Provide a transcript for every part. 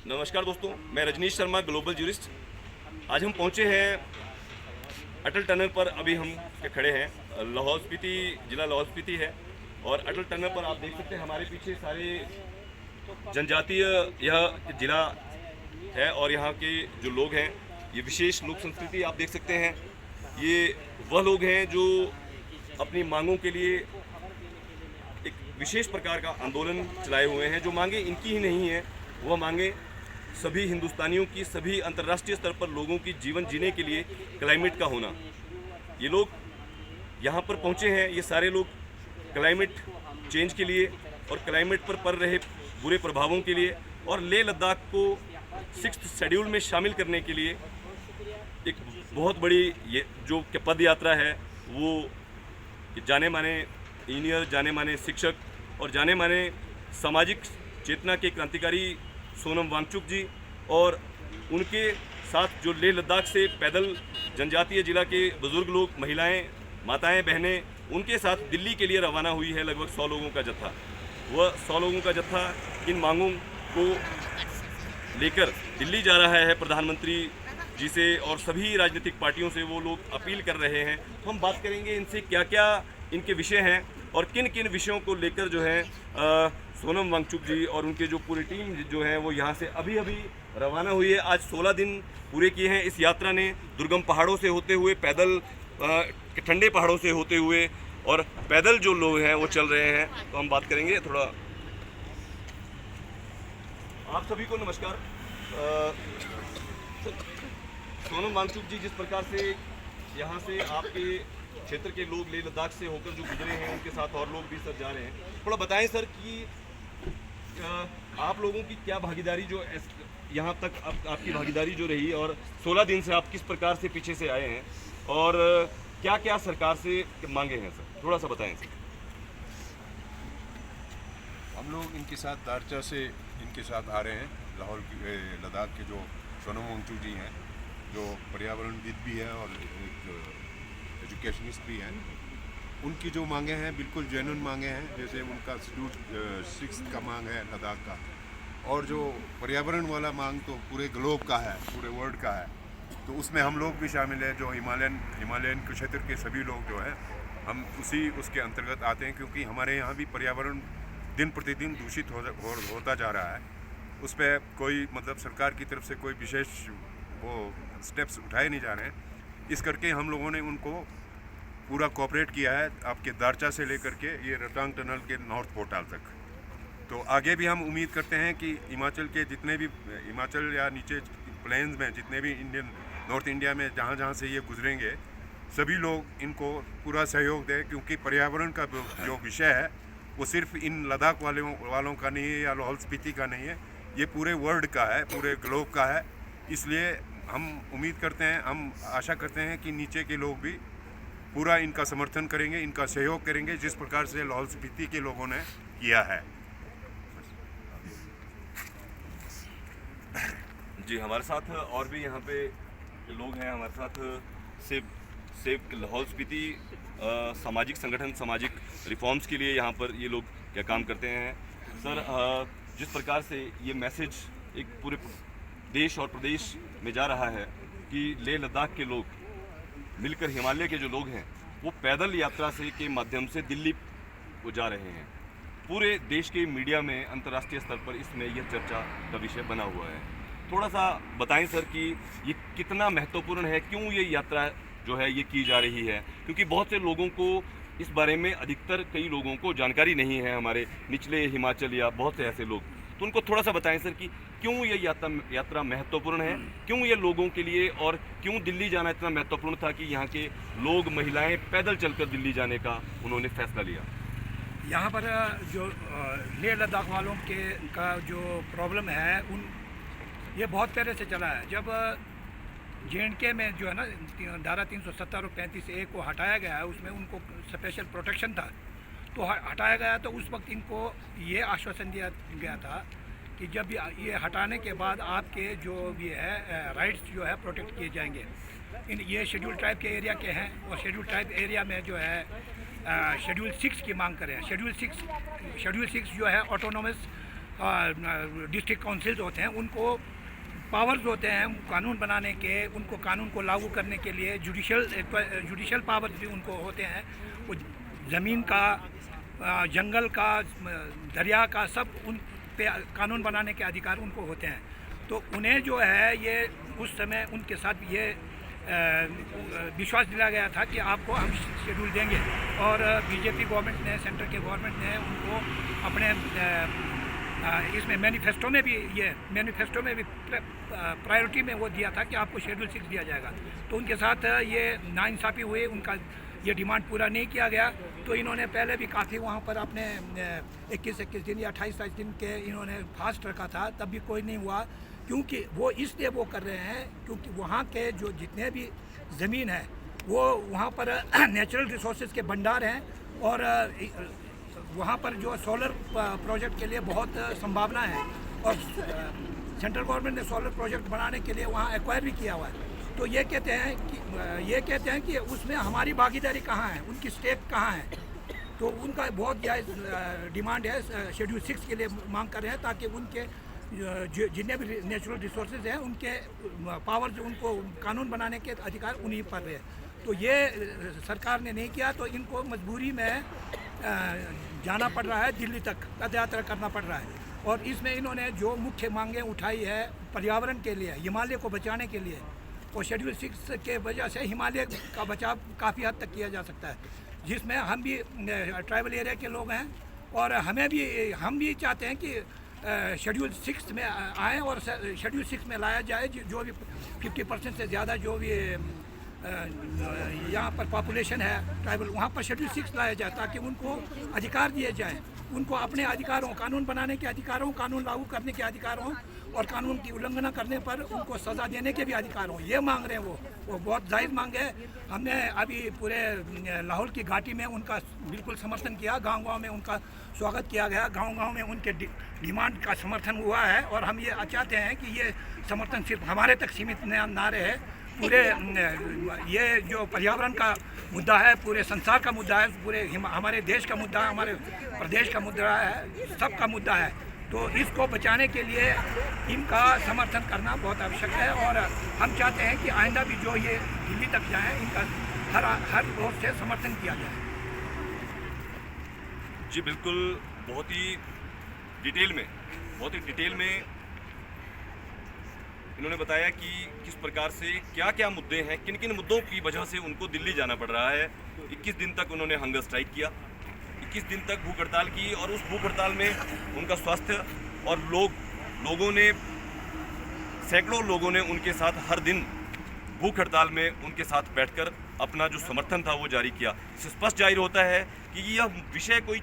नमस्कार दोस्तों, मैं रजनीश शर्मा, ग्लोबल जूरिस्ट। आज हम पहुंचे हैं अटल टनल पर। अभी हम खड़े हैं, लाहौल स्पीति जिला लाहौल स्पीति है। और अटल टनल पर आप देख सकते हैं हमारे पीछे सारे जनजातीय यह जिला है। और यहाँ के जो लोग हैं, ये विशेष लोक संस्कृति आप देख सकते हैं। ये वह लोग हैं जो अपनी मांगों के लिए एक विशेष प्रकार का आंदोलन चलाए हुए हैं। जो मांगे इनकी ही नहीं है, वह मांगे सभी हिंदुस्तानियों की, सभी अंतर्राष्ट्रीय स्तर पर लोगों की जीवन जीने के लिए क्लाइमेट का होना। ये लोग यहाँ पर पहुँचे हैं, ये सारे लोग क्लाइमेट चेंज के लिए और क्लाइमेट पर पड़ रहे बुरे प्रभावों के लिए और लेह लद्दाख को 6th शेड्यूल में शामिल करने के लिए एक बहुत बड़ी ये जो पद यात्रा है, वो जाने माने इंजीनियर, जाने माने शिक्षक और जाने माने सामाजिक चेतना के क्रांतिकारी सोनम वांगचुक जी और उनके साथ जो लेह लद्दाख से पैदल जनजातीय जिला के बुजुर्ग लोग, महिलाएं, माताएं, बहनें, उनके साथ दिल्ली के लिए रवाना हुई है। लगभग 100 लोगों का जत्था। वह 100 लोगों का जत्था इन मांगों को लेकर दिल्ली जा रहा है। प्रधानमंत्री जी से और सभी राजनीतिक पार्टियों से वो लोग अपील कर रहे हैं। तो हम बात करेंगे इनसे क्या क्या इनके विषय हैं और किन किन विषयों को लेकर जो है सोनम वांगचुक जी और उनके जो पूरी टीम जो है वो यहाँ से अभी अभी रवाना हुई है। आज 16 दिन पूरे किए हैं इस यात्रा ने, दुर्गम पहाड़ों से होते हुए, पैदल ठंडे पहाड़ों से होते हुए और पैदल जो लोग हैं वो चल रहे हैं। तो हम बात करेंगे थोड़ा। आप सभी को नमस्कार। सोनम वांगचुक जी, जिस प्रकार से यहाँ से आपके क्षेत्र के लोग लेह लद्दाख से होकर जो गुजरे हैं, उनके साथ और लोग भी सर जा रहे हैं, थोड़ा बताएं सर कि आप लोगों की क्या भागीदारी जो यहाँ तक आपकी भागीदारी जो रही और 16 दिन से आप किस प्रकार से पीछे से आए हैं और क्या क्या सरकार से मांगे हैं सर, थोड़ा सा बताएं सर। हम लोग इनके साथ दारचा से इनके साथ आ रहे हैं। लाहौल लद्दाख के जो सोनम वांगचुक जी हैं, जो पर्यावरणविद भी है और एक एजुकेशनिस्ट भी हैं, उनकी जो मांगे हैं बिल्कुल जेन्युइन मांगे हैं। जैसे उनका शेड्यूल 6 का मांग है लद्दाख का, और जो पर्यावरण वाला मांग तो पूरे ग्लोब का है, पूरे वर्ल्ड का है। तो उसमें हम लोग भी शामिल हैं, जो हिमालयन क्षेत्र के सभी लोग जो है, हम उसके अंतर्गत आते हैं। क्योंकि हमारे यहाँ भी पर्यावरण दिन प्रतिदिन दूषित होता जा रहा है। उस पर कोई मतलब सरकार की तरफ से कोई विशेष वो स्टेप्स उठाए नहीं जा रहे हैं। इस करके हम लोगों ने उनको पूरा कोऑपरेट किया है, आपके दारचा से लेकर के ये रोहतांग टनल के नॉर्थ पोर्टल तक। तो आगे भी हम उम्मीद करते हैं कि हिमाचल के जितने भी हिमाचल या नीचे प्लेन्स में जितने भी नॉर्थ इंडिया में जहाँ से ये गुजरेंगे, सभी लोग इनको पूरा सहयोग दें। क्योंकि पर्यावरण का जो विषय है वो सिर्फ इन लद्दाख वालों का नहीं है या लाहौल स्पीति का नहीं है, ये पूरे वर्ल्ड का है, पूरे ग्लोब का है। इसलिए हम उम्मीद करते हैं, हम आशा करते हैं कि नीचे के लोग भी पूरा इनका समर्थन करेंगे, इनका सहयोग करेंगे, जिस प्रकार से लाहौल स्पीति के लोगों ने किया है। जी, हमारे साथ और भी यहाँ पे लोग हैं। हमारे साथ सेव लाहौल स्पीति सामाजिक संगठन, सामाजिक रिफॉर्म्स के लिए यहाँ पर ये लोग क्या काम करते हैं सर। जिस प्रकार से ये मैसेज एक पूरे देश और प्रदेश में जा रहा है कि लेह लद्दाख के लोग मिलकर, हिमालय के जो लोग हैं वो पैदल यात्रा से के माध्यम से दिल्ली को जा रहे हैं। पूरे देश के मीडिया में, अंतर्राष्ट्रीय स्तर पर इसमें यह चर्चा का विषय बना हुआ है। थोड़ा सा बताएं सर कि ये कितना महत्वपूर्ण है, क्यों ये यात्रा जो है ये की जा रही है। क्योंकि बहुत से लोगों को इस बारे में, अधिकतर कई लोगों को जानकारी नहीं है, हमारे निचले हिमाचल या बहुत से ऐसे लोग। तो उनको थोड़ा सा बताएं सर कि क्यों ये यात्रा महत्वपूर्ण है, क्यों ये लोगों के लिए, और क्यों दिल्ली जाना इतना महत्वपूर्ण था कि यहाँ के लोग, महिलाएं पैदल चलकर दिल्ली जाने का उन्होंने फैसला लिया। यहाँ पर जो लेह लद्दाख वालों का जो प्रॉब्लम है, ये बहुत पहले से चला है। जब JNK में जो है ना धारा 370 और 35A को हटाया गया है, उसमें उनको स्पेशल प्रोटेक्शन था, तो हटाया गया। तो उस वक्त इनको ये आश्वासन दिया गया था कि जब ये हटाने के बाद आपके जो ये है राइट्स जो है प्रोटेक्ट किए जाएंगे। ये शेड्यूल ट्राइब के एरिया के हैं और शेड्यूल ट्राइब एरिया में जो है शेड्यूल 6 की मांग करें। शेड्यूल 6 जो है ऑटोनोमस डिस्ट्रिक्ट काउंसिल्स होते हैं उनको पावर्स होते हैं कानून बनाने के, उनको कानून को लागू करने के लिए जुडिशल पावर्स भी उनको होते हैं। वो ज़मीन का, जंगल का, दरिया का, सब उन पे कानून बनाने के अधिकार उनको होते हैं। तो उन्हें जो है ये उस समय उनके साथ ये विश्वास दिलाया गया था कि आपको हम शेड्यूल देंगे, और बीजेपी गवर्नमेंट ने, सेंटर के गवर्नमेंट ने उनको अपने इसमें मैनिफेस्टो में भी प्रायोरिटी में वो दिया था कि आपको शेड्यूल 6 दिया जाएगा। तो उनके साथ ये नाइंसाफ़ी हुई, उनका ये डिमांड पूरा नहीं किया गया। तो इन्होंने पहले भी काफ़ी वहाँ पर अपने 21 दिन या 28 दिन के इन्होंने फास्ट रखा था, तब भी कोई नहीं हुआ। क्योंकि वो इसलिए वो कर रहे हैं क्योंकि वहाँ के जो जितने भी ज़मीन है वो वहाँ पर नेचुरल रिसोर्सेज के भंडार हैं, और वहाँ पर जो सोलर प्रोजेक्ट के लिए बहुत संभावना है, और सेंट्रल गवर्नमेंट ने सोलर प्रोजेक्ट बनाने के लिए वहाँ एक्वायर भी किया हुआ है। तो ये कहते हैं कि उसमें हमारी भागीदारी कहाँ है, उनकी स्टेक कहाँ है। तो उनका बहुत जायज़ डिमांड है, शेड्यूल 6 के लिए मांग कर रहे हैं, ताकि उनके जितने भी नेचुरल रिसोर्सेज हैं उनके पावर जो उनको कानून बनाने के अधिकार उन्हीं पर रहे। तो ये सरकार ने नहीं किया, तो इनको मजबूरी में जाना पड़ रहा है, दिल्ली तक पदयात्रा करना पड़ रहा है। और इसमें इन्होंने जो मुख्य मांगें उठाई है पर्यावरण के लिए, हिमालय को बचाने के लिए, और शेड्यूल 6 के वजह से हिमालय का बचाव काफ़ी हद तक किया जा सकता है, जिसमें हम भी ट्राइबल एरिया के लोग हैं, और हम भी चाहते हैं कि शेड्यूल 6 में आए और शेड्यूल 6 में लाया जाए जो भी 50% से ज़्यादा जो भी यहाँ पर पॉपुलेशन है ट्राइबल, वहाँ पर शेड्यूल 6 लाया जाए, ताकि उनको अधिकार दिए जाएँ, उनको अपने अधिकारों, कानून बनाने के अधिकारों, कानून लागू करने के अधिकारों, और कानून की उल्लंघना करने पर उनको सज़ा देने के भी अधिकार हों। ये मांग रहे हैं वो बहुत जायज़ मांग है। हमने अभी पूरे लाहौल की घाटी में उनका बिल्कुल समर्थन किया, गांव-गांव में उनका स्वागत किया गया, गांव-गांव में उनके डिमांड का समर्थन हुआ है। और हम ये चाहते हैं कि ये समर्थन सिर्फ हमारे तक सीमित ना रहे, पूरे ये जो पर्यावरण का मुद्दा है, पूरे संसार का मुद्दा है, पूरे हमारे देश का मुद्दा है, हमारे प्रदेश का मुद्दा है, सबका मुद्दा है। तो इसको बचाने के लिए इनका समर्थन करना बहुत आवश्यक है, और हम चाहते हैं कि आइंदा भी जो ये दिल्ली तक जाएं, इनका हर ओर से समर्थन किया जाए। जी बिल्कुल, बहुत ही डिटेल में इन्होंने बताया कि किस प्रकार से क्या क्या मुद्दे हैं, किन किन मुद्दों की वजह से उनको दिल्ली जाना पड़ रहा है। 21 दिन तक उन्होंने हंगर स्ट्राइक किया, 21 दिन तक भूख हड़ताल की, और उस भूख हड़ताल में उनका स्वास्थ्य और लोगों ने, सैकड़ों लोगों ने उनके साथ हर दिन भूख हड़ताल में उनके साथ बैठकर अपना जो समर्थन था वो जारी किया। इससे स्पष्ट जाहिर होता है कि यह विषय कोई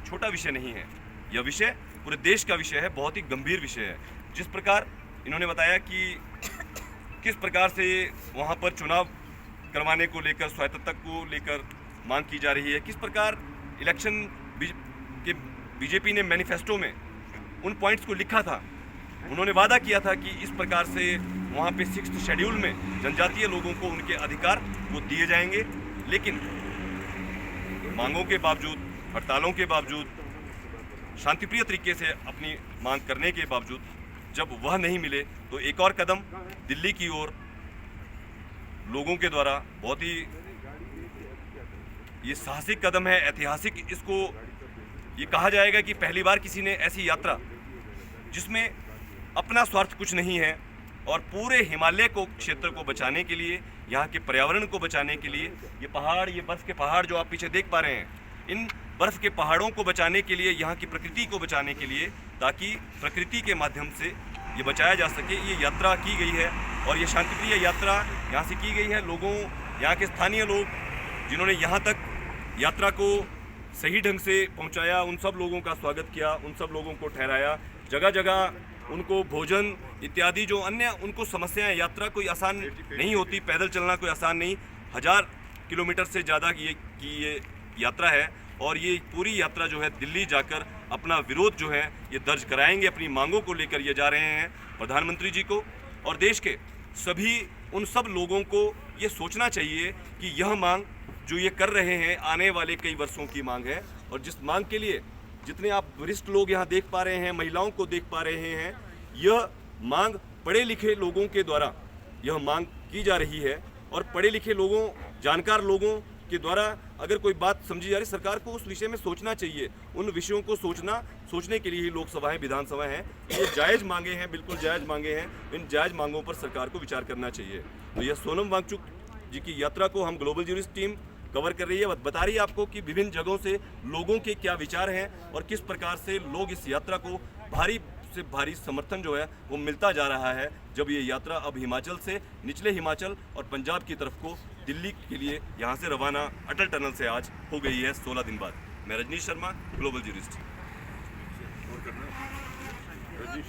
छोटा विषय नहीं है, यह विषय पूरे देश का विषय है, बहुत ही गंभीर विषय है। जिस प्रकार इन्होंने बताया कि किस प्रकार से वहाँ पर चुनाव करवाने को लेकर, स्वायत्तता को लेकर मांग की जा रही है, किस प्रकार इलेक्शन के बीजेपी ने मैनिफेस्टो में उन पॉइंट्स को लिखा था। उन्होंने वादा किया था कि इस प्रकार से वहाँ पे 6th शेड्यूल में जनजातीय लोगों को उनके अधिकार वो दिए जाएंगे, लेकिन मांगों के बावजूद, हड़तालों के बावजूद, शांतिप्रिय तरीके से अपनी मांग करने के बावजूद जब वह नहीं मिले, तो एक और कदम दिल्ली की ओर लोगों के द्वारा, बहुत ही ये साहसिक कदम है, ऐतिहासिक इसको ये कहा जाएगा कि पहली बार किसी ने ऐसी यात्रा जिसमें अपना स्वार्थ कुछ नहीं है और पूरे हिमालय को क्षेत्र को बचाने के लिए, यहाँ के पर्यावरण को बचाने के लिए, ये पहाड़, ये बर्फ़ के पहाड़ जो आप पीछे देख पा रहे हैं, इन बर्फ़ के पहाड़ों को बचाने के लिए, यहाँ की प्रकृति को बचाने के लिए, ताकि प्रकृति के माध्यम से ये बचाया जा सके, ये यात्रा की गई है। और ये शांतिप्रिय यात्रा यहाँ से की गई है। लोगों, यहाँ के स्थानीय लोग जिन्होंने यहाँ तक यात्रा को सही ढंग से पहुँचाया, उन सब लोगों का स्वागत किया, उन सब लोगों को ठहराया, जगह जगह उनको भोजन इत्यादि जो अन्य उनको समस्याएं, यात्रा कोई आसान नहीं होती, पैदल चलना कोई आसान नहीं, 1000 किलोमीटर से ज़्यादा की ये यात्रा है, और ये पूरी यात्रा जो है दिल्ली जाकर अपना विरोध जो है ये दर्ज कराएंगे, अपनी मांगों को लेकर ये जा रहे हैं प्रधानमंत्री जी को। और देश के सभी उन सब लोगों को ये सोचना चाहिए कि यह मांग जो ये कर रहे हैं आने वाले कई वर्षों की मांग है, और जिस मांग के लिए जितने आप वरिष्ठ लोग यहाँ देख पा रहे हैं, महिलाओं को देख पा रहे हैं, यह मांग पढ़े लिखे लोगों के द्वारा यह मांग की जा रही है। और पढ़े लिखे लोगों, जानकार लोगों के द्वारा अगर कोई बात समझी जा रही, सरकार को उस विषय में सोचना चाहिए। उन विषयों को सोचने के लिए ही लोकसभाएं, विधानसभाएं हैं। ये जायज़ मांगे हैं, बिल्कुल जायज़ मांगे हैं। इन जायज़ मांगों पर सरकार को विचार करना चाहिए। तो यह सोनम वांगचुक जी की यात्रा को हम ग्लोबल ज्यूरिस्ट टीम कवर कर रही है, बता रही है आपको कि विभिन्न जगहों से लोगों के क्या विचार हैं और किस प्रकार से लोग इस यात्रा को भारी से भारी समर्थन जो है वो मिलता जा रहा है। जब ये यात्रा अब हिमाचल से, निचले हिमाचल और पंजाब की तरफ को दिल्ली के लिए यहाँ से रवाना अटल टनल से आज हो गई है 16 दिन बाद। मैं रजनीश शर्मा, ग्लोबल ज्यूरिस्ट। और करना रजनीश